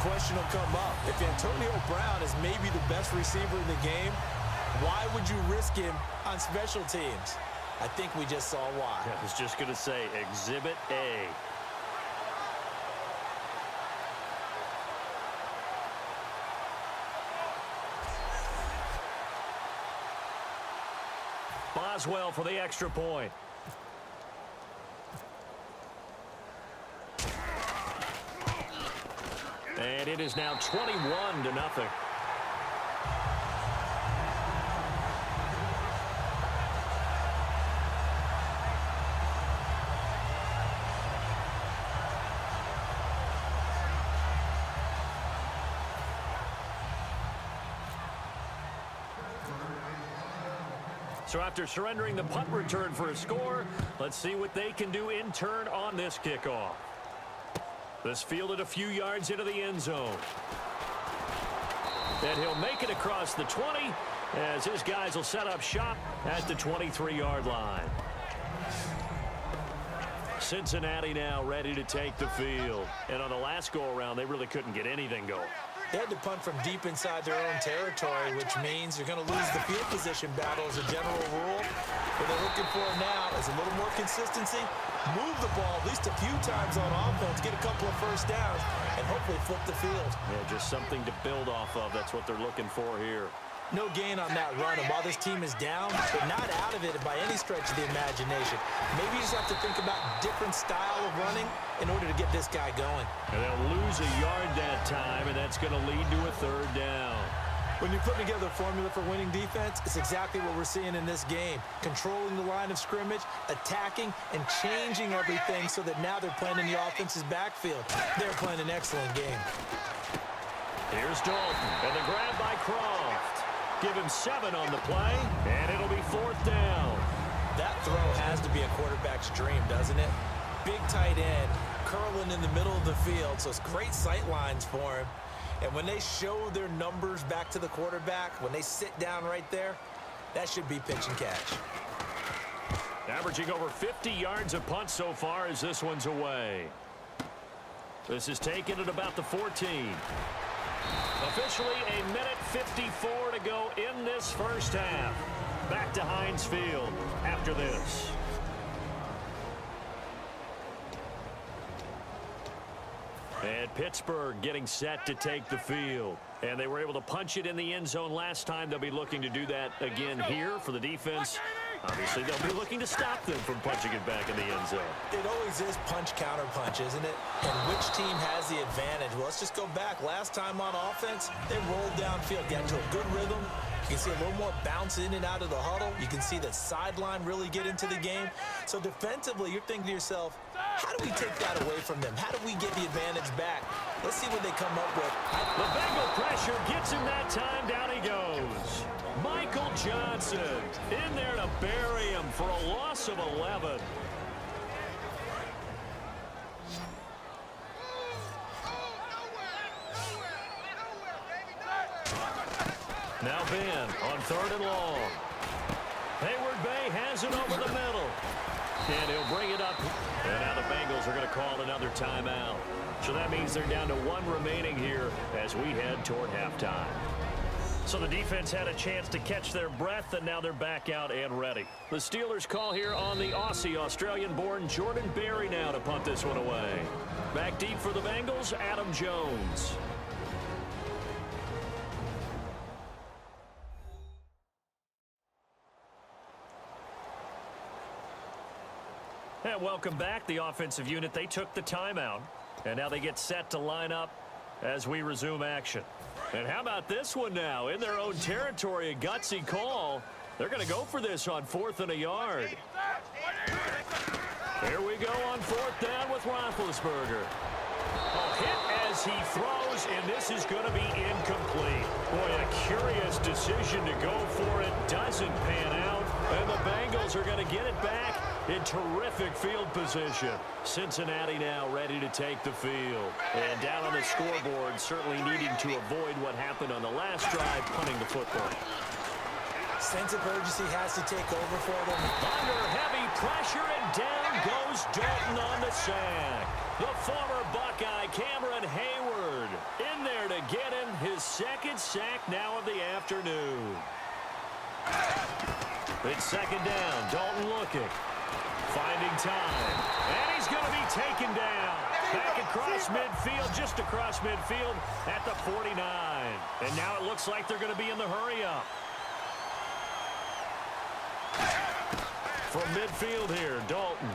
question will come up. If Antonio Brown is maybe the best receiver in the game, why would you risk him on special teams? I think we just saw why. I was just going to say, Exhibit A. Boswell for the extra point. And it is now 21-0. So after surrendering the punt return for a score, let's see what they can do in turn on this kickoff. This fielded a few yards into the end zone. And he'll make it across the 20 as his guys will set up shop at the 23-yard line. Cincinnati now ready to take the field. And on the last go-around, they really couldn't get anything going. They had to punt from deep inside their own territory, which means you're going to lose the field position battle as a general rule. What they're looking for now is a little more consistency, move the ball at least a few times on offense, get a couple of first downs, and hopefully flip the field. Yeah, just something to build off of. That's what they're looking for here. No gain on that run, and while this team is down, they're not out of it by any stretch of the imagination. Maybe you just have to think about different style of running in order to get this guy going. And they'll lose a yard that time, and that's going to lead to a third down. When you put together a formula for winning defense, it's exactly what we're seeing in this game. Controlling the line of scrimmage, attacking, and changing everything so that now they're playing in the offense's backfield. They're playing an excellent game. Here's Dalton, and the grab by Croft. Give him 7 on the play, and it'll be 4th down. That throw has to be a quarterback's dream, doesn't it? Big tight end, curling in the middle of the field, so it's great sight lines for him. And when they show their numbers back to the quarterback, when they sit down right there, that should be pitch and catch. Averaging over 50 yards a punt so far as this one's away. This is taken at about the 14. Officially a minute 54 to go in this first half. Back to Heinz Field after this. And Pittsburgh getting set to take the field. And they were able to punch it in the end zone last time. They'll be looking to do that again here for the defense. Obviously, they'll be looking to stop them from punching it back in the end zone. It always is punch-counter-punch, isn't it? And which team has the advantage? Well, let's just go back. Last time on offense, they rolled downfield, got into a good rhythm. You can see a little more bounce in and out of the huddle. You can see the sideline really get into the game. So defensively, you're thinking to yourself, how do we take that away from them? How do we get the advantage back? Let's see what they come up with. The Bengal pressure gets him that time. Down he goes. Michael Johnson in there to bury him for a loss of 11. Now Ben on 3rd and long. Hayward Bay has it over the middle. And he'll bring it up. And now the Bengals are going to call another timeout. So that means they're down to 1 remaining here as we head toward halftime. So the defense had a chance to catch their breath, and now they're back out and ready. The Steelers call here on the Aussie, Australian-born Jordan Berry now to punt this one away. Back deep for the Bengals, Adam Jones. And welcome back. The offensive unit, they took the timeout, and now they get set to line up as we resume action. And how about this one now? In their own territory, a gutsy call. They're going to go for this on 4th and a yard. Here we go on 4th down with Roethlisberger. A hit as he throws, and this is going to be incomplete. Boy, a curious decision to go for it. Doesn't pan out, and the Bengals are going to get it back in terrific field position. Cincinnati now ready to take the field. And down on the scoreboard, certainly needing to avoid what happened on the last drive, punting the football. sense of urgency has to take over for them. Under heavy pressure, and down goes Dalton on the sack. The former Buckeye, Cameron Hayward, in there to get him his second sack now of the afternoon. It's second down. Dalton looking. Finding time. And he's going to be taken down. Back across midfield, just across midfield at the 49. And now it looks like they're going to be in the hurry-up. From midfield here, Dalton.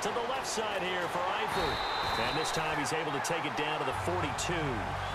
To the left side here for Eifert. And this time he's able to take it down to the 42.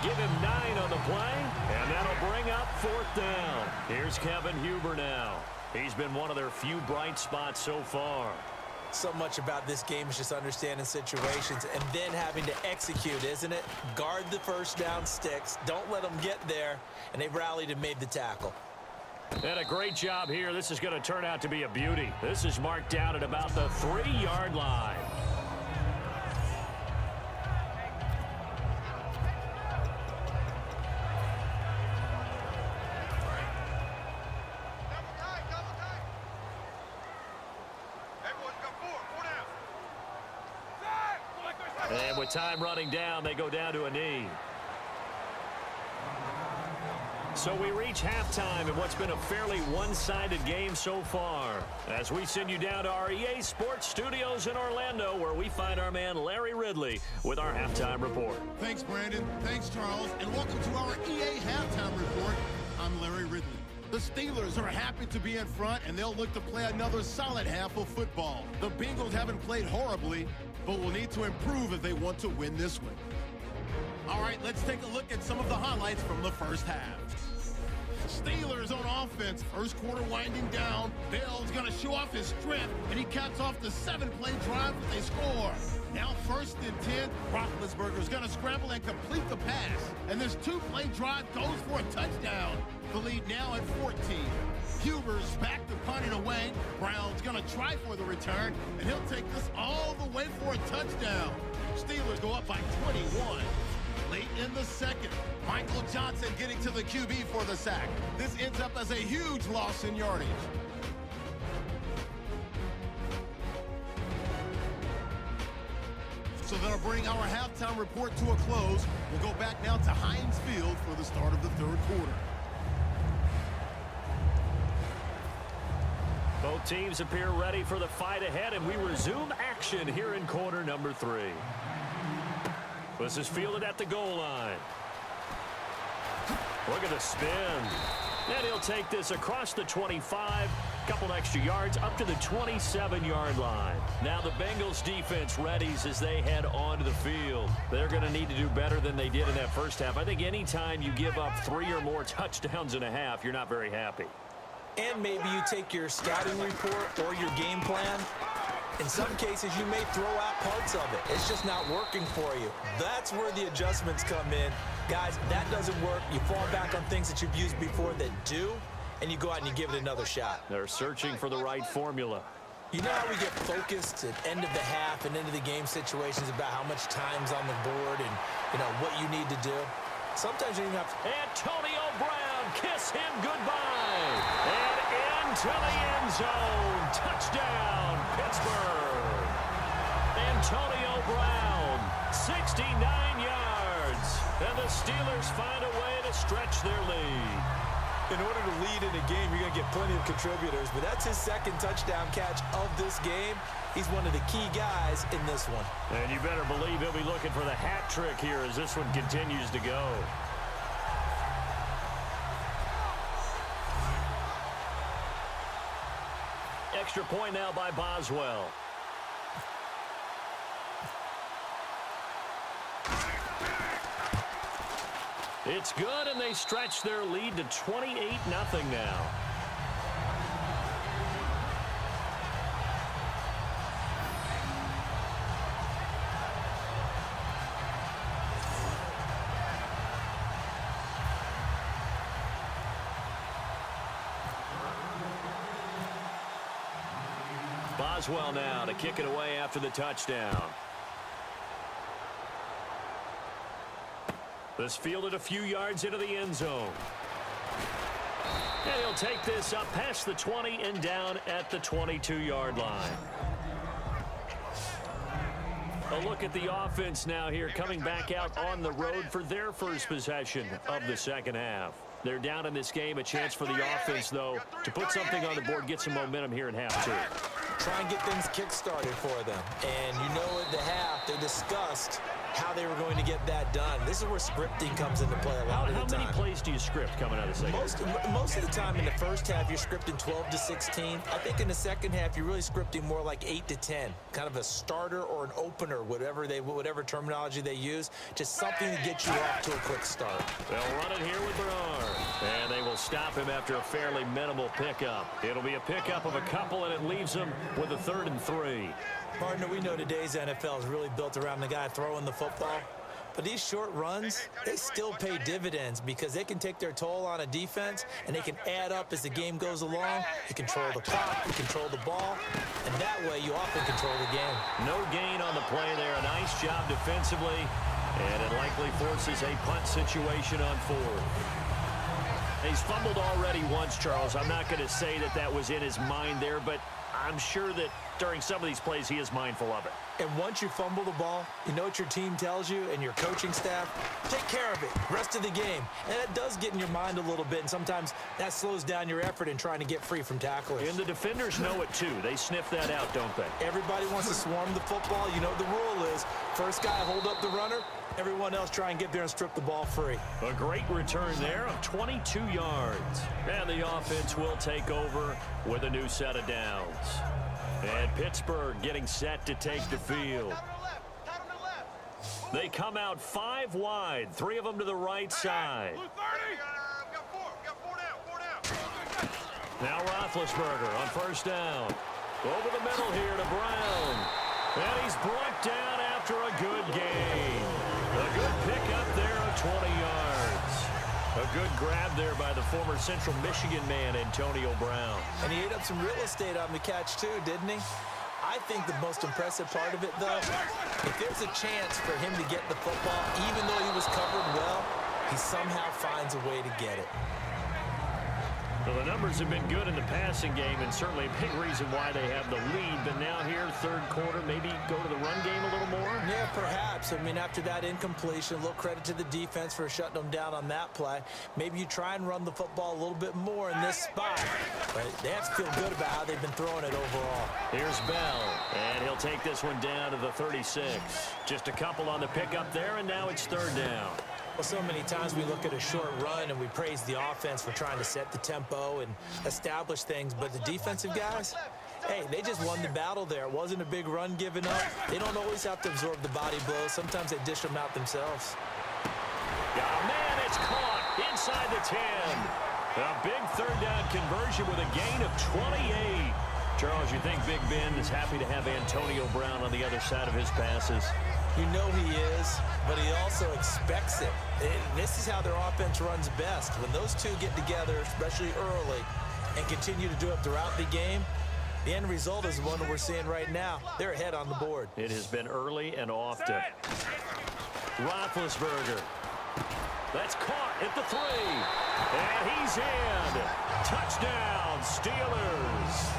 Give him 9 on the play, and that'll bring up fourth down. Here's Kevin Huber now. He's been one of their few bright spots so far. So much about this game is just understanding situations and then having to execute, isn't it? Guard the first down sticks. Don't let them get there. And they rallied and made the tackle. And a great job here. This is going to turn out to be a beauty. This is marked down at about the 3-yard line. And with time running down, they go down to a knee. So we reach halftime in what's been a fairly one-sided game so far. As we send you down to our EA Sports Studios in Orlando, where we find our man Larry Ridley with our halftime report. Thanks, Brandon. Thanks, Charles. And welcome to our EA halftime report. I'm Larry Ridley. The Steelers are happy to be in front, and they'll look to play another solid half of football. The Bengals haven't played horribly, but will need to improve if they want to win this one. All right, let's take a look at some of the highlights from the first half. Steelers on offense. First quarter winding down. Bell's going to show off his strength, and he caps off the 7-play drive with a score. Now 1st and 10. Roethlisberger's going to scramble and complete the pass. And this 2-play drive goes for a touchdown. The lead now at 14. Huber's back to punting away. Brown's going to try for the return, and he'll take this all the way for a touchdown. Steelers go up by 21. Late in the second, Michael Johnson getting to the QB for the sack. This ends up as a huge loss in yardage. So that'll bring our halftime report to a close. We'll go back now to Heinz Field for the start of the third quarter. Both teams appear ready for the fight ahead, and we resume action here in quarter number 3. This is fielded at the goal line. Look at the spin. And he'll take this across the 25, couple extra yards up to the 27-yard line. Now the Bengals defense readies as they head onto the field. They're going to need to do better than they did in that first half. I think anytime you give up 3 or more touchdowns in a half, you're not very happy. And maybe you take your scouting report or your game plan. In some cases, you may throw out parts of it. It's just not working for you. That's where the adjustments come in. Guys, that doesn't work. You fall back on things that you've used before that do, and you go out and you give it another shot. They're searching for the right formula. You know how we get focused at end of the half and into the game situations about how much time's on the board and, you know, what you need to do? Sometimes you even have to... Antonio Brown, kiss him goodbye. And into the end zone. Touchdown, Pittsburgh. Antonio Brown, 69 yards. And the Steelers find a way to stretch their lead. In order to lead in a game, you're going to get plenty of contributors, but that's his second touchdown catch of this game. He's one of the key guys in this one. And you better believe he'll be looking for the hat trick here as this one continues to go. Extra point now by Boswell. It's good, and they stretch their lead to 28-0 now. Boswell now to kick it away after the touchdown. This fielded a few yards into the end zone. And he'll take this up past the 20 and down at the 22-yard line. A look at the offense now here, coming back out on the road for their first possession of the second half. They're down in this game. A chance for the offense, though, to put something on the board, get some momentum here in half two. Try and get things kick-started for them. And you know at the half, they discussed how they were going to get that done. This is where scripting comes into play a lot of the time. How many plays do you script coming out of the second? Most of the time in the first half, you're scripting 12 to 16. I think in the second half, you're really scripting more like 8 to 10. Kind of a starter or an opener, whatever terminology they use. Just something to get you off to a quick start. They'll run it here with Bernard. And they will stop him after a fairly minimal pickup. It'll be a pickup of a couple, and it leaves them with a 3rd and 3. Partner, we know today's NFL is really built around the guy throwing the football. But these short runs, they still pay dividends because they can take their toll on a defense, and they can add up as the game goes along. You control the clock, you control the ball, and that way you often control the game. No gain on the play there. A nice job defensively, and it likely forces a punt situation on 4th. He's fumbled already once, Charles. I'm not going to say that that was in his mind there, but I'm sure that during some of these plays he is mindful of it. And once you fumble the ball, you know what your team tells you and your coaching staff? Take care of it. Rest of the game. And that does get in your mind a little bit, and sometimes that slows down your effort in trying to get free from tacklers. And the defenders know it too. They sniff that out, don't they? Everybody wants to swarm the football. You know what the rule is. First guy hold up the runner. Everyone else try and get there and strip the ball free. A great return there of 22 yards. And the offense will take over with a new set of downs. And Pittsburgh getting set to take the field. They come out 5 wide, 3 of them to the right side. Now Roethlisberger on first down. Over the middle here to Brown. And he's brought down after a good gain. A good pickup there of 20 yards. A good grab there by the former Central Michigan man, Antonio Brown. And he ate up some real estate on the catch, too, didn't he? I think the most impressive part of it, though, if there's a chance for him to get the football, even though he was covered well, he somehow finds a way to get it. Well, the numbers have been good in the passing game, and certainly a big reason why they have the lead. But now here, third quarter, maybe go to the run game a little more? Yeah, perhaps. I mean, after that incompletion, a little credit to the defense for shutting them down on that play. Maybe you try and run the football a little bit more in this spot. But they have to feel good about how they've been throwing it overall. Here's Bell, and he'll take this one down to the 36. Just a couple on the pickup there, and now it's 3rd down. Well, so many times we look at a short run and we praise the offense for trying to set the tempo and establish things, but the defensive guys, hey, they just won the battle there. It wasn't a big run given up. They don't always have to absorb the body blows. Sometimes they dish them out themselves. Oh, man, it's caught inside the 10. A big 3rd down conversion with a gain of 28. Charles, you think Big Ben is happy to have Antonio Brown on the other side of his passes? You know he is, but he also expects it. This is how their offense runs best. When those two get together, especially early, and continue to do it throughout the game, the end result is the one that we're seeing right now. They're ahead on the board. It has been early and often. Roethlisberger. That's caught at the 3. And he's in. Touchdown, Steelers.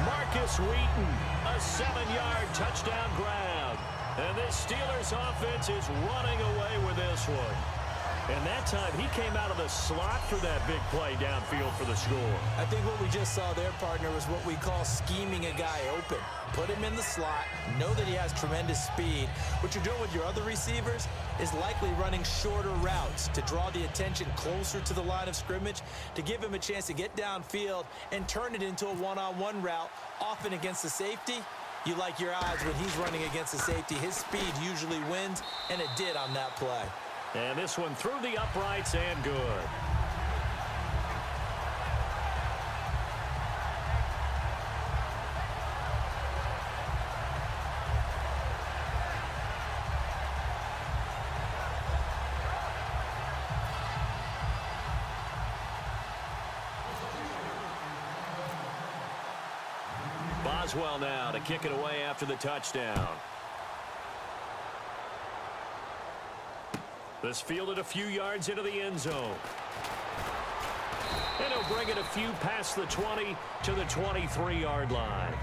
Marcus Wheaton, a 7-yard touchdown grab. And this Steelers offense is running away with this one. And that time, he came out of the slot for that big play downfield for the score. I think what we just saw there, partner, was what we call scheming a guy open. Put him in the slot, know that he has tremendous speed. What you're doing with your other receivers is likely running shorter routes to draw the attention closer to the line of scrimmage, to give him a chance to get downfield and turn it into a one-on-one route, often against the safety. You like your odds when he's running against the safety. His speed usually wins, and it did on that play. And this one through the uprights and good. Boswell now to kick it away after the touchdown. This fielded a few yards into the end zone. And he'll bring it a few past the 20 to the 23-yard line.